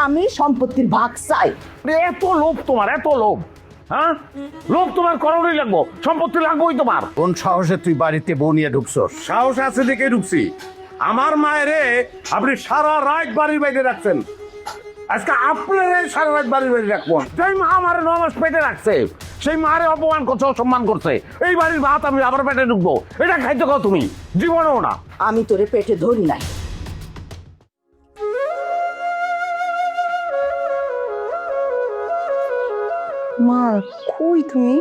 আমি সম্পত্তির ভাগ চাই। এত লোভ তোমার, এত লোভ, হ্যাঁ? লোভ তোমার করণই লাগবো, সম্পত্তি লাগবোই তোমার। কোন সাহসে তুই বাড়িতে বউ নিয়ে ঢুকছস? সাহস আছে দেখে ঢুকছি। আমার মায়েরে আপনি সারা রাত বাড়ির বাইরে রাখছেন, আজকে আপনার সারা রাত বাড়ির বাইরে রাখবো। সেই মা আমার 9 মাস পেটে রাখছে, সেই মারে অপমান করছে, অসম্মান করছে। এই বাড়ির ভাত আমি আবার পেটে ঢুকবো, এটা খাইতে কও তুমি? জীবনেও না। আমি তোরে পেটে ধরি নাই। মা, কই তুমি?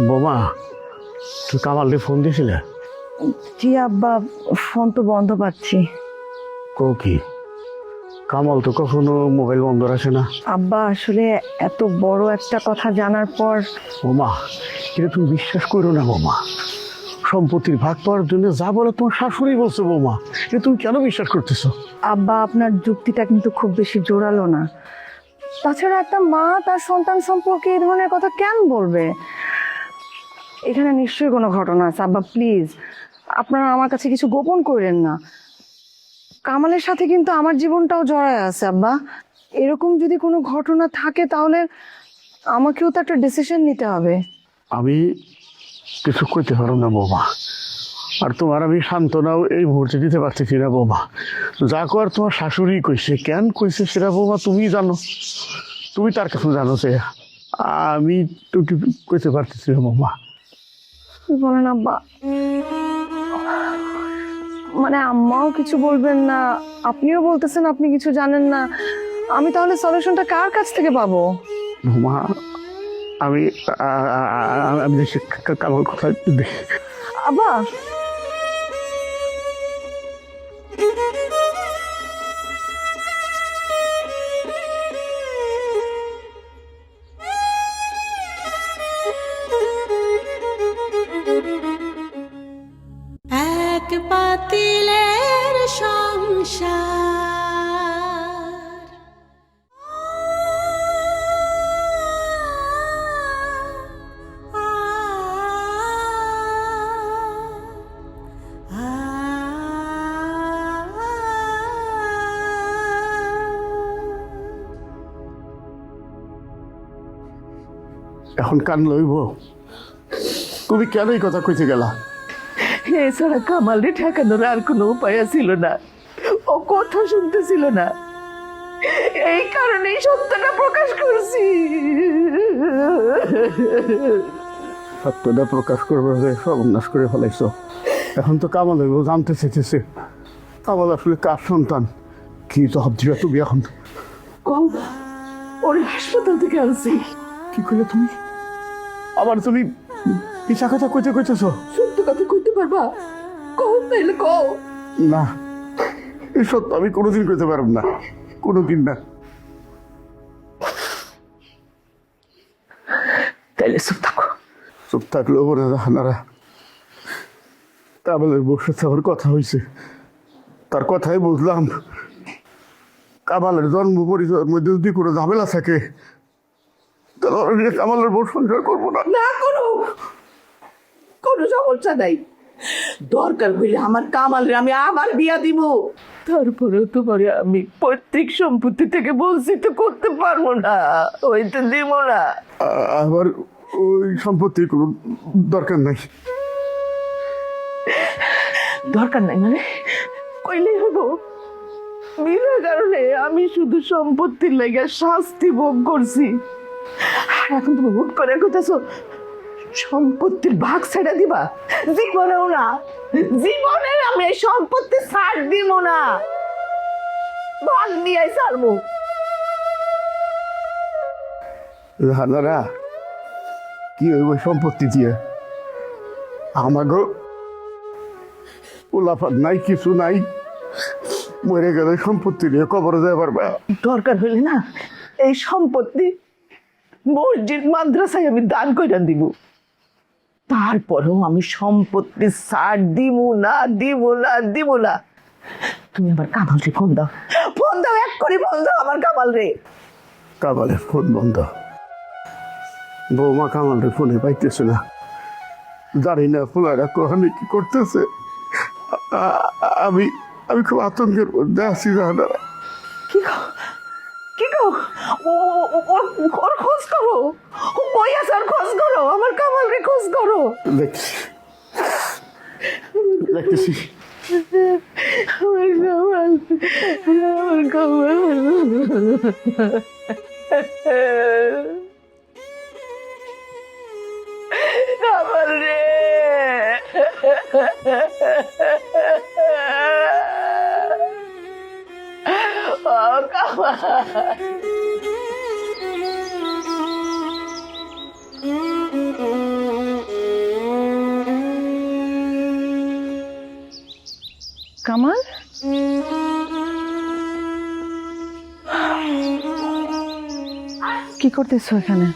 বোমা, তুই কামালকে ফোন দিয়েছিলে? জি আব্বা, ফোন তো বন্ধ পাচ্ছি। কো কি? কামাল তো কখনো মোবাইল বন্ধ রাখে না। আব্বা, আসলে এত বড় একটা কথা জানার পর। বোমা, এটা তুমি বিশ্বাস করো না বোমা। সম্পত্তির ভাগ পাওয়ার জন্য যা বলে তোমার শাশুড়ি বলছে বোমা, এটা তুমি কেন বিশ্বাস করতেছো? আব্বা, আপনার যুক্তিটা কিন্তু খুব বেশি জোরালো না। তাছাড়া একটা মা তার সন্তান সম্পর্কে এই ধরনের কথা কেন বলবে? এখানে নিশ্চয়ই কোনো ঘটনা আছে। আব্বা প্লিজ, আপনারা আমার কাছে কিছু গোপন করেন না। কামালের সাথে কিন্তু আমার জীবনটাও জড়ায় আছে আব্বা। এরকম যদি কোনো ঘটনা থাকে তাহলে আমাকেও তো একটা ডিসিশন নিতে হবে। আমি কিছু করতে পারো না বোমা, আর তোমার আমি সান্ত্বনাও এই মুহূর্তে দিতে পারতেছি না বোমা। যা কর তোমার শাশুড়ি কইছে, কেন কইছে সেটা বোমা তুমি জানো, তুমি তার কাছে জানো। সে আমি তো কিছু করতে পারতেছি না বোমা। কি বলেন আব্বা? মানে আম্মাও কিছু বলবেন না, আপনিও বলতেছেন আপনি কিছু জানেন না। আমি তাহলে সলিউশনটা কার কাছ থেকে পাবো? বোমা, আমি আমি কামাল কথা আব্বা, এক পাতিলের সংসার, এখন কান লইব? তুমি কেন এই কথা কইতে গেলা? এছাড়া কামালরে ঠেকানোর আর কোনো উপায় ছিল না। ও কথা শুনতেছিল না, এই কারণেই সত্যটা প্রকাশ করছি। সত্যটা প্রকাশ করবো যে সর্বনাশ করে ফেলাইছ। এখন তো কামাল হইব জানতে চাইতেছে কামাল আসলে কার সন্তান। কি জবাব দিবে তুমি এখন? কম ওর হাসপাতাল থেকে আনছি। কি করলে তুমি? আবার তুমি পিছা কথা কইতে কইতেছ? সত্য কথা কইতে পারবা? কম তাইলে কও। না, এই সত্য আমি কোনোদিন কইতে পারব না, কোনোদিন না। তাইলে চুপ থাকো। চুপ থাকলেও বলে জানারা কামালের বসে আমার কথা হয়েছে, তার কথাই বুঝলাম কামালের জন্ম পরিচয়ের মধ্যে যদি কোনো ঝামেলা থাকে তাহলে ওরা নিয়ে কামালের বউ সংসার করবো না। না করো, কোনো সমস্যা নাই। দরকার হইলে আমার কামালের আমি আবার বিয়া দিব। তারপরেও তোমারে আমি পৈতৃক সম্পত্তি থেকে বঞ্চিত করতে পারবো না, হইতে দিব না। আবার ওই সম্পত্তির কোনো দরকার নাই। দরকার নাই মানে? কইলেই হবো? বিনা কারণে আমি শুধু সম্পত্তির লেগে শাস্তি ভোগ করছি, আর এখন তুমি হুট করে কইতেছো সম্পত্তির ভাগ ছেড়ে দিবা? জীবনেও না, জীবনে আমি এই সম্পত্তি ছাড় দিব না। ভাগ নিয়ে ছাড়বো। জানারা কি হইব সম্পত্তি দিয়ে? আমাগো উলাফাত নাই, কিছু নাই, মরে গেলে সম্পত্তি নিয়ে কবরে যায় পারবা। দরকার হইলে না এই সম্পত্তি মসজিদ মাদ্রাসায় আমি দান কইরা দিব। তারপরেও আমি সম্পত্তি ছাড় দিব না, দিব না, দিব না। তুমি আমার কামালরে ফোন দাও, ফোন দাও, এক করে ফোন দাও আমার কামাল রে। কামালের ফোন বন্ধ। বৌমা কামালের ফোনে পাইতেছে না, জানি না ফোনারা কখনই কি করতেছে। আমি আমি খুব আতঙ্কের মধ্যে আছি জানারা। কি গো ওর খোঁজ করো, ও কই আছে ওর খোঁজ করো, আমার কামাল রে খোঁজ করো। দেখতেছি আমার কামাল, আমার কামাল। কামাল রে, ও কামাল। কামাল, কি করতেছো এখানে?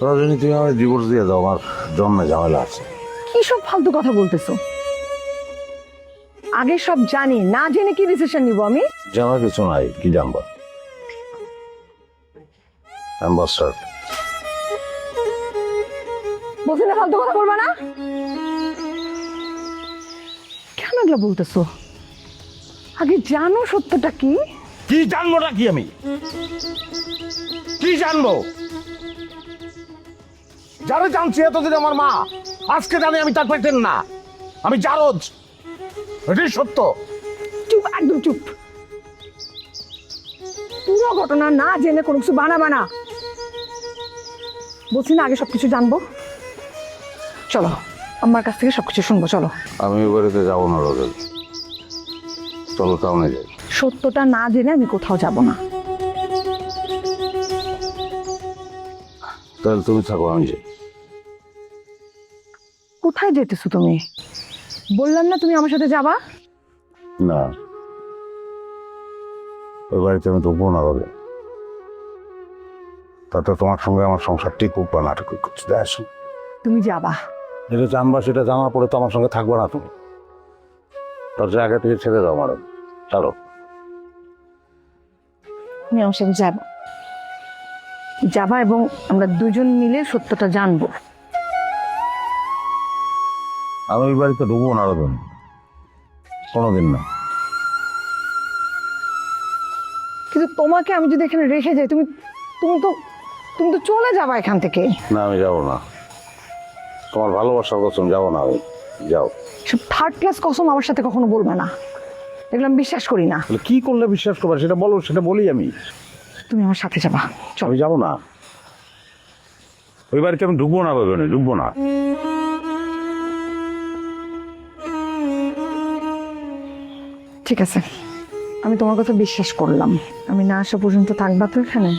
রজনী, তুমি আমার ডিভোর্স দিয়ে দাও, আমার জন্মে ঝামেলা আছে। কি সব ফালতু কথা বলতেছো? আগে সব জানি, না জেনে কি ডিসিশন নিব আমি? জানার কিছু নাই, কি জানবা? অ্যাম্বাসাডার বলছি না ফালতু কথা বলবা না। কেন এগুলো বলতেছো? আগে জানো সত্যটা কি? কি জানবোটা কি আমি? কি জানবো? যারা জানছি এতদিন আমার মা, আজকে জানি আমি তার পেটের না, আমি জারজ। এটাই সত্য। চুপ, একদম চুপ। পুরো ঘটনা না জেনে কোনো কিছু বানাবা না। বলছি না আগে সবকিছু জানবো। চলো আমার কাছ থেকে সবকিছু শুনবো, চলো। আমি এ বাড়িতে যাবো না রজনী, চলো টাউনে যাই। সত্যটা না জেনে আমি কোথাও যাব না। তাহলে তুমি থাকো, আমি যাই। কোথায় যেতেছো তুমি? বললাম না তুমি আমার সাথে যাবা। না, ওই বাড়িতে আমি ঢুকবো না বলে। তাতে তোমার সঙ্গে আমার সংসার টিকুক বা না টিকুক কিছু দেয় আসে না। তুমি যাবা। যেটা জানবা সেটা জানার পরে তো আমার সঙ্গে থাকবে না তুমি। তার জায়গা থেকে ছেড়ে দাও ম্যাডাম, চলো। তুমি আমার সাথে যাবা, যাবা এবং আমরা দুজন মিলে সত্যটা জানবো। আমি ওই বাড়িতে ঢুকবো না রজনী, কোনোদিন না। কিন্তু তোমাকে আমি যদি এখানে রেখে যাই, তুমি তুমি তো তুমি তো চলে যাবা এখান থেকে। না, আমি যাবো না। তোমার ভালোবাসার কসম, যাবো না আমি। যাও। সব থার্ড ক্লাস কসম আমার সাথে কখনো বলবে না, এগুলো আমি বিশ্বাস করি না। তাহলে কি করলে বিশ্বাস করবে সেটা বলো, সেটা বলি আমি। তুমি আমার সাথে যাবা, চলো। আমি যাবো না, ওই বাড়িতে আমি ঢুকবো না রজনী, ঢুকবো না। ঠিক আছে, আমি তোমার কথা বিশ্বাস করলাম। আমি না আসা পর্যন্ত থাকবা তো এখানে?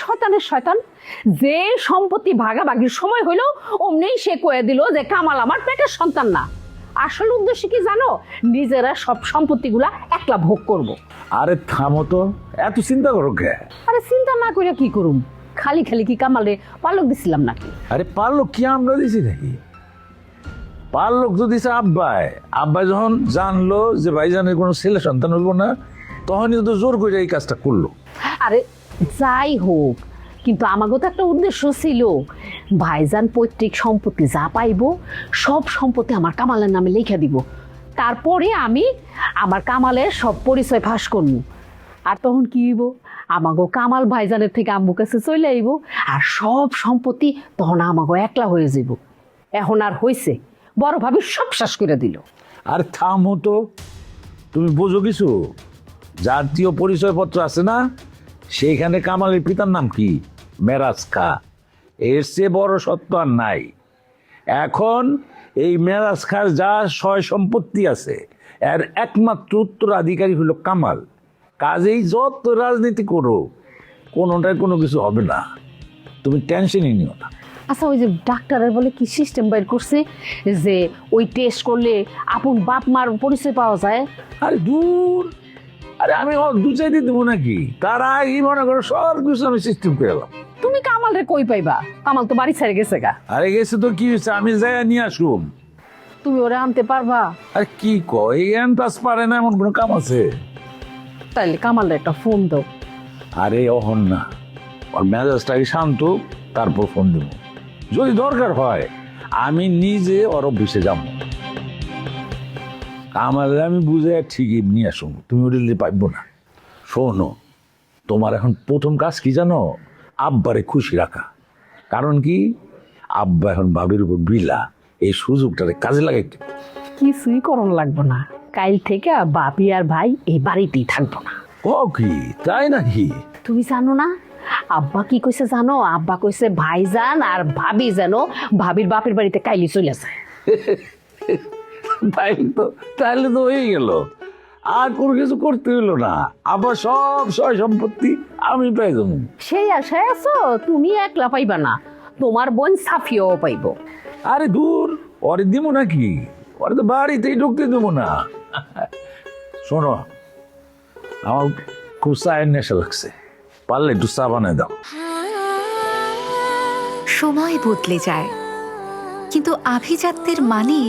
শয়তানের শয়তান, যে সম্পত্তি ভাগাভাগির সময় হইলো অমনি সে কয়ে দিল যে কামাল আমার পেটের সন্তান না। আসল উদ্দেশ্য কি জানো? নিজেরা সব সম্পত্তিগুলা একলা ভোগ করব। আরে থামো তো, এত চিন্তা করো কে? আরে চিন্তা না করে কি করুম? খালি খালি কি কামালে পালক দিছিলাম নাকি? আরে পারলো কি আমরা দিছি নাকি? পারলো তো দিছে আব্বাই। আব্বাই যখন জানলো যে ভাইজানের কোনো ছেলে সন্তান হইব না, তখনই তো জোর করে এই কাজটা করলো। আরে যাই হোক, কিন্তু আমাকেও তো একটা উদ্দেশ্য ছিল। ভাইজান পৈতৃক সম্পত্তি যা পাইবো সব সম্পত্তি আমার কামালের নামে লিখে দিব। তারপরে আমি আমার কামালের সব পরিচয় ফাঁস করবো। আর তখন কি হইব? আমাগো কামাল ভাইজানের থেকে আম্মু কাছে চলে আইব, আর সব সম্পত্তি তখন আমাগো একলা হয়ে যাব। এখন আর হইছে, বড় ভাবি সব শেষ করে দিল। আর থামো তো, তুমি বোঝো কিছু? জাতীয় পরিচয়পত্র আছে না, সেইখানে কামালের পিতার নাম কি? মেরাজ খা। এর চেয়ে বড় সত্য আর নাই। এখন এই মেরাজ খার যা সয় সম্পত্তি আছে, এর একমাত্র উত্তরাধিকারী হলো কামাল। কাজেই যত রাজনীতি করো, কোনোটাই কোনো কিছু হবে না। তুমি টেনশনই নিও না। আচ্ছা ওই যে ডাক্তারের বলে কি সিস্টেম বাইর করছে যে ওই টেস্ট করলে আপন বাপ মার পরিচয় পাওয়া যায়? আরে দূর, আরে আমি দু চাইতে দেবো নাকি? তার আগে মনে করো সব কিছু আমি সিস্টেম করে এলাম। তুমি কামাল রে কই পাইবা? কামাল তো বাড়ি ছেড়ে গেছে গা। আরে গেছে তো কি হয়েছে, আমি যাই নিয়ে আসুম। তুমি ওরে আনতে পারবা? আরে কি কয়, এই পাস পারে না এমন কোনো কাম আছে? তাইলে কামাল রে একটা ফোন দাও। আরে অহন না, ওর মেজাজটাকে শান্ত, তারপর ফোন দেবো। যদি দরকার হয় আমি নিজে ওর অফিসে যাব। আমাদের আমি বুঝে ঠিকই নিয়ে আসুন, তুমি ওটা পাইবো না। শোনো, তোমার এখন প্রথম কাজ কি জানো? আব্বারে খুশি রাখা। কারণ কি, আব্বা এখন বাবির উপর বিলা, এই সুযোগটারে কাজে লাগাইতে। কিছুই করণ লাগবো না, কাল থেকে বাপি আর ভাই এই বাড়িতেই থাকবো না। ও কি তাই নাকি? তুমি জানো না আব্বা কি কইছে জানো? আব্বা কইছে ভাইজান আর ভাবি যেন ভাবির বাপের বাড়িতে কাইলি চলে যায়। তাইলে তো হয়ে গেল, আর কোনো কিছু করতে হইলো না। আবার সব সয় সম্পত্তি আমি পাই যাবো। সেই আশায় আছো? তুমি একলা পাইবা না, তোমার বোন সাফিয়াও পাইবো। আরে দূর, ওরে দিব নাকি? ওরে তো বাড়িতেই ঢুকতে দেবো না। শোনো, আমার খুব চায়ের নেশা লাগছে, পারলে একটু চা বানায় দাও। সময় বদলে যায়, কিন্তু আভিজাত্যের মানে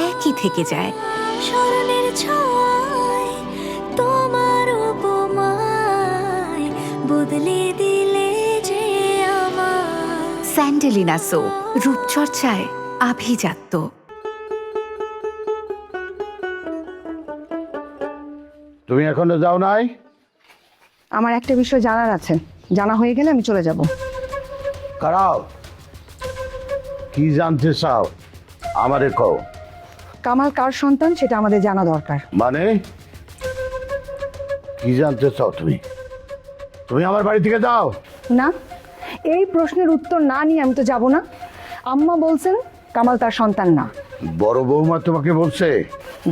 একই থেকে যায়। স্মরণের ছোঁয়ায় তোমার উপমায় বদলে দিলে যে আমার। স্যান্ডেলিনা সো, রূপচর্চায় আভিজাত্য। তুমি এখনো যাও নাই? আমার একটা বিষয় জানার আছে, জানা হয়ে গেলে আমি চলে যাব। খারাপ, কি জানতে চাও আমারে কও। কামাল কার সন্তান সেটা আমাদের জানা দরকার। মানে কি জানতে চাও তুমি? তুমি আমার বাড়ি থেকে যাও। না, এই প্রশ্নের উত্তর না নিয়ে আমি তো যাব না। আম্মা বলছেন কামাল তার সন্তান না। বড় বৌমা তোমাকে বলছে?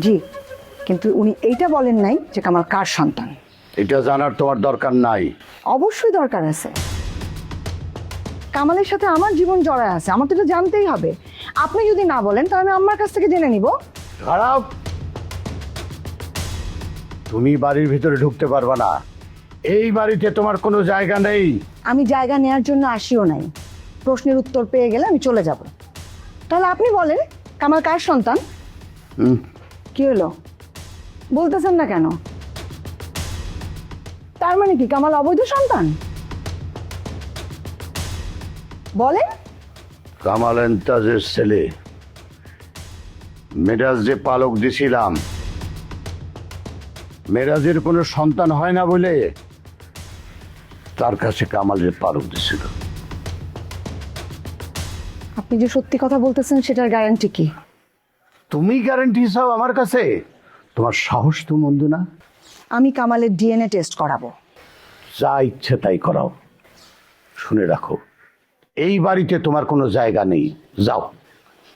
জি, কিন্তু উনি এইটা বলেন নাই যে কামাল কার সন্তান। এটা জানার তোমার দরকার নাই। অবশ্যই দরকার আছে, কামালের সাথে আমার জীবন জড়ায় আছে, আমার তো এটা জানতেই হবে। আপনি যদি না বলেন তাহলে আমি আম্মার কাছ থেকে জেনে নিব। খারাপ, তুমি বাড়ির ভিতরে ঢুকতে পারবা না। এই বাড়িতে তোমার কোনো জায়গা নেই। আমি জায়গা নেয়ার জন্য আসিও নাই, প্রশ্নের উত্তর পেয়ে গেলে আমি চলে যাব। তাহলে আপনি বলেন কামাল কার সন্তান? কি হলো, বলতেছেন না কেন? তার মানে কি কামাল অবৈধ সন্তান? বলেন। কামাল এন্তাজের ছেলে। মেরাজ যে পালক দিছিলাম, মেরাজের কোনো সন্তান হয় না বলে তার কাছে কামালের পালক দিছিল। আপনি যে সত্যি কথা বলতেছেন সেটার গ্যারান্টি কি? তুমি গ্যারান্টি চাও আমার কাছে? তোমার সাহস তো মন্দ না। আমি কামালের ডিএনএ টেস্ট করাবো। যা ইচ্ছে তাই করাও। শুনে রাখো, এই বাড়িতে তোমার কোনো জায়গা নেই, যাও।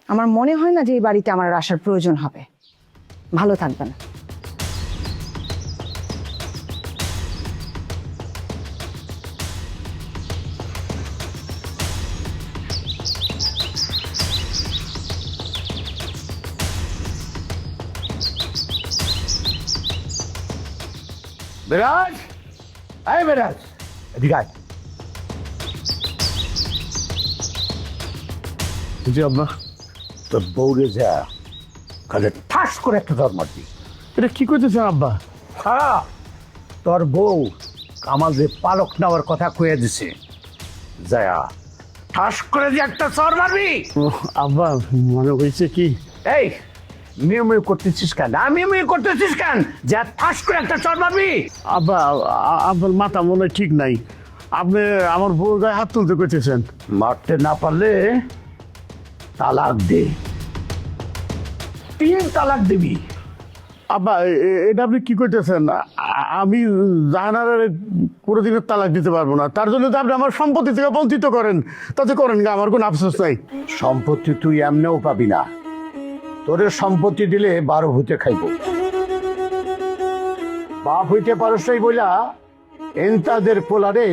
আমার মনে হয় না যে এই বাড়িতে আমার আর আসার প্রয়োজন হবে। ভালো থাকবেন। বেরাজ, আয় বেরাজ, এদিকে আয়। জি আব্বা। তোর বউরে যা কাজে ঠাস করে একটা ধর মারবি। এটা কি করতেছেন আব্বা? হ্যাঁ, তোর বউ কামাল যে পালক নেওয়ার কথা কয়ে দিছে, যায়া ঠাস করে যে একটা চর মারবি। ও, আব্বা মনে হয়েছে কি, এই মিউ করতেছিস কেন? আমি মিউ করতেছিস কেন? যা ঠাস করে একটা চর মারবি। আব্বা আপনার মাথা মনে হয় ঠিক নাই, আপনি আমার বউর গায়ে হাত তুলতে করতেছেন। মারতে না পারলে তালাক দে, 3 তালাক দিবি। আব্বা এটা আপনি কি করতেছেন? আমি জাহানারের কোনোদিনের তালাক দিতে পারবো না, তার জন্য তো আপনি আমার সম্পত্তি থেকে বঞ্চিত করেন। তাতে করেন গা, আমার কোনো আফসোস নাই। সম্পত্তি তুই এমনেও পাবি না, তোর সম্পত্তি দিলে 12 ভূতে খাইব। বাপ হইতে পারস নাই বইলা এন্তাদের পোলারে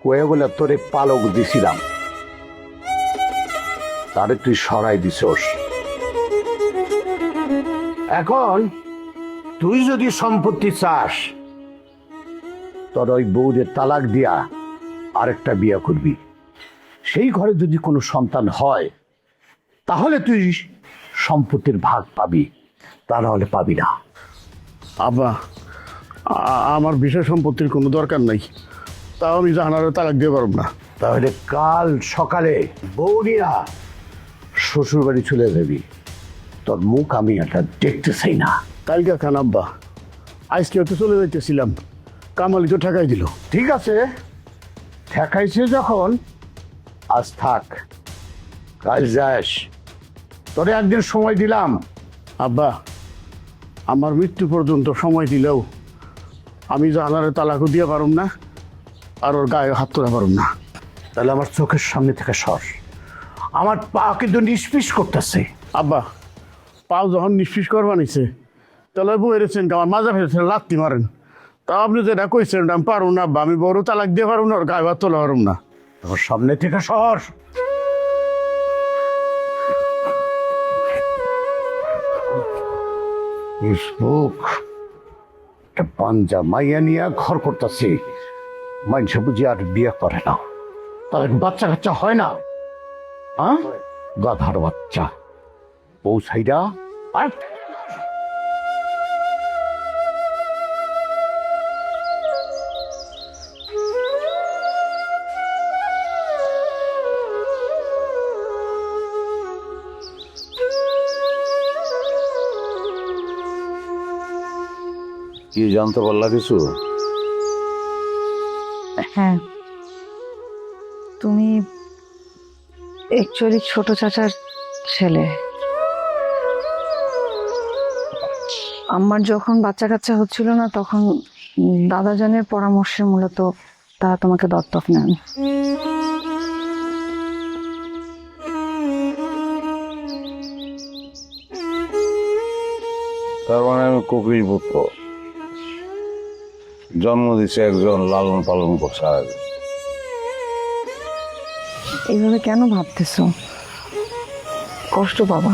কয়ে বলে তোরে পালক দিছিলাম। তারে তুই সরাই দিছস। এখন তুই যদি সম্পত্তি চাস, তোর ওই বউদের তালাক দিয়া আরেকটা বিয়ে করবি। সেই ঘরে যদি কোনো সন্তান হয় তাহলে তুই সম্পত্তির ভাগ পাবি, তা নাহলে পাবি না। আব্বা, আমার বিষয় সম্পত্তির কোনো দরকার নাই, তাও আমি জাহানারে তালাক দিয়ে পারব না। তাহলে কাল সকালে বউ নিয়া শ্বশুর বাড়ি চলে যাবি। তোর মুখ আমি এটা দেখতে চাই না। কালকে খান আব্বা, আজকে তো চলে যাইতেছিলাম, কামালি তো ঠেকাই দিল। ঠিক আছে, ঠেকাইছে যখন আজ থাক, কাল যাস। তোরে একদিন সময় দিলাম। আব্বা, আমার মৃত্যু পর্যন্ত সময় দিলেও আমি জাহানারে তালাকও দিয়ে পারব না, আর ওর গায়ে হাত তোলা পারব না। তাহলে আমার চোখের সামনে থেকে সর। আমার পা কিন্তু নিষ্পিস করতেছে। আব্বা, পাও যখন নিষ্পিস করবা নিছে, তাহলে বইরেছেন আমার মাজা ফেরেছেন লাত্তি মারেন। তা আপনি যেটা কইছেন আমি পারব না আব্বা, আমি বড় তালাক দিয়ে পারব না, ওর গায়ে হাত তোলা পারব না। তোর সামনে থেকে সর। একটা পাঞ্জা মাইয়া নিয়ে ঘর করতেছি, মানুষ বুঝি আর বিয়ে করে না, তাদের বাচ্চা কাচ্চা হয় না। হ্যাঁ, গাধার বাচ্চা। বউ সাইডা আর কি জানতে পারলা কিছু? হ্যাঁ, তুমি অ্যাকচুয়ালি ছোট চাচার ছেলে। আমার যখন বাচ্চা কাচ্চা হচ্ছিল না, তখন দাদাজানের পরামর্শে মূলত তারা তোমাকে দত্তক নেন। তার মানে আমি কপির পুত্র, জন্ম দিছে একজন, লালন পালন করছে আরেকজন। এইভাবে কেন ভাবতেছো? কষ্ট বাবা।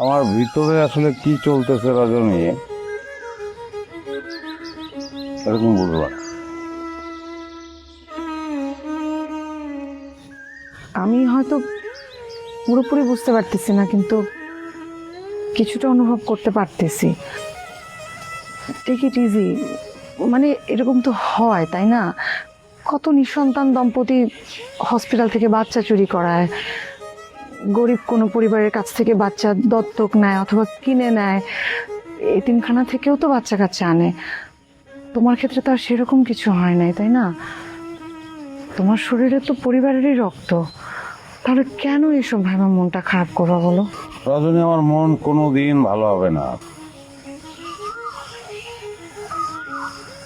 আমার ভিতরে আসলে কি চলতেছে রজনী, এরকম বুঝবা। আমি হয়তো পুরোপুরি বুঝতে পারতেছি না, কিন্তু কিছুটা অনুভব করতে পারতেছি। টেক ইট ইজি, মানে এরকম তো হয়, তাই না? কত নিঃসন্তান দম্পতি হসপিটাল থেকে বাচ্চা চুরি করায়, গরিব কোনো পরিবারের কাছ থেকে বাচ্চা দত্তক নেয় অথবা কিনে নেয়, এতিমখানা থেকেও তো বাচ্চা কাচ্চা আনে। তোমার ক্ষেত্রে তো আর সেরকম কিছু হয় নাই, তাই না? তোমার শরীরে তো পরিবারেরই রক্ত, তাহলে কেন এসব ভাবে মনটা খারাপ করবো বলো? রজনী, আমার মন কোনোদিন ভালো হবে না।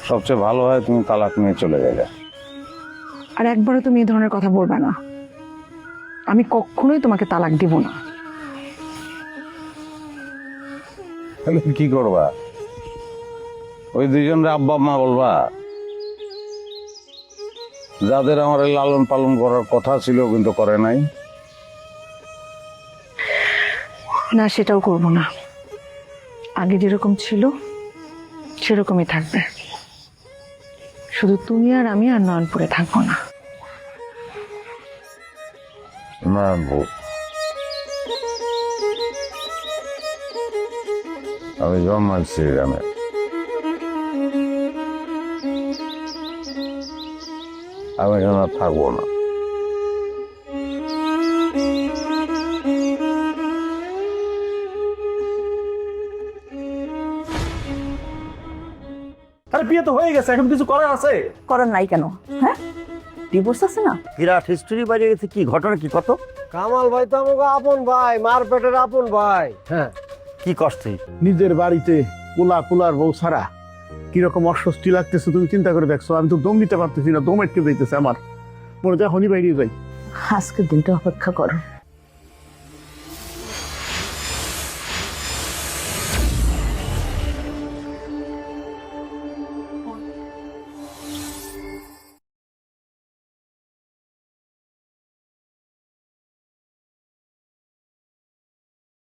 সবচেয়ে ভালো হয় তুমি তালাক নিয়ে চলে গেলে। আর একবারও তুমি এই ধরনের কথা বলবে না। আমি কখনোই তোমাকে তালাক দিব না। তাহলে কি করবা? ওই দুইজনের আব্বা আম্মা বলবা, যাদের আমার এই লালন পালন করার কথা ছিল কিন্তু করে নাই? না, সেটাও করব না। আগে যেরকম ছিল সেরকমই থাকবে। শুধু তুমি আর আমি আর নয়নপুরে থাকবো না। না বউ, আমি জন্মাইছি গ্রামে। আমি এখানে আর থাকবো না। আরে বিয়ে তো হয়ে গেছে, এখন কিছু করার আছে? করার নাই কেন? হ্যাঁ, ডিভোর্স আছে না? বিরাট হিস্টোরি বাইরে গেছে। কি ঘটনা, কি কত? কামাল ভাই তো আমাকে আপন ভাই, মার পেটের আপন ভাই। হ্যাঁ, কি কষ্ট? নিজের বাড়িতে পোলার বউ ছাড়া কিরকম অস্বস্তি লাগতেছে তুমি চিন্তা করে দেখছো। আমি তো দম নিতে পারতেছি না, দম আটকে যাইতেছে আমার। মনে হয় এখনই বাইরে যাই। আজকের দিনটা অপেক্ষা করো।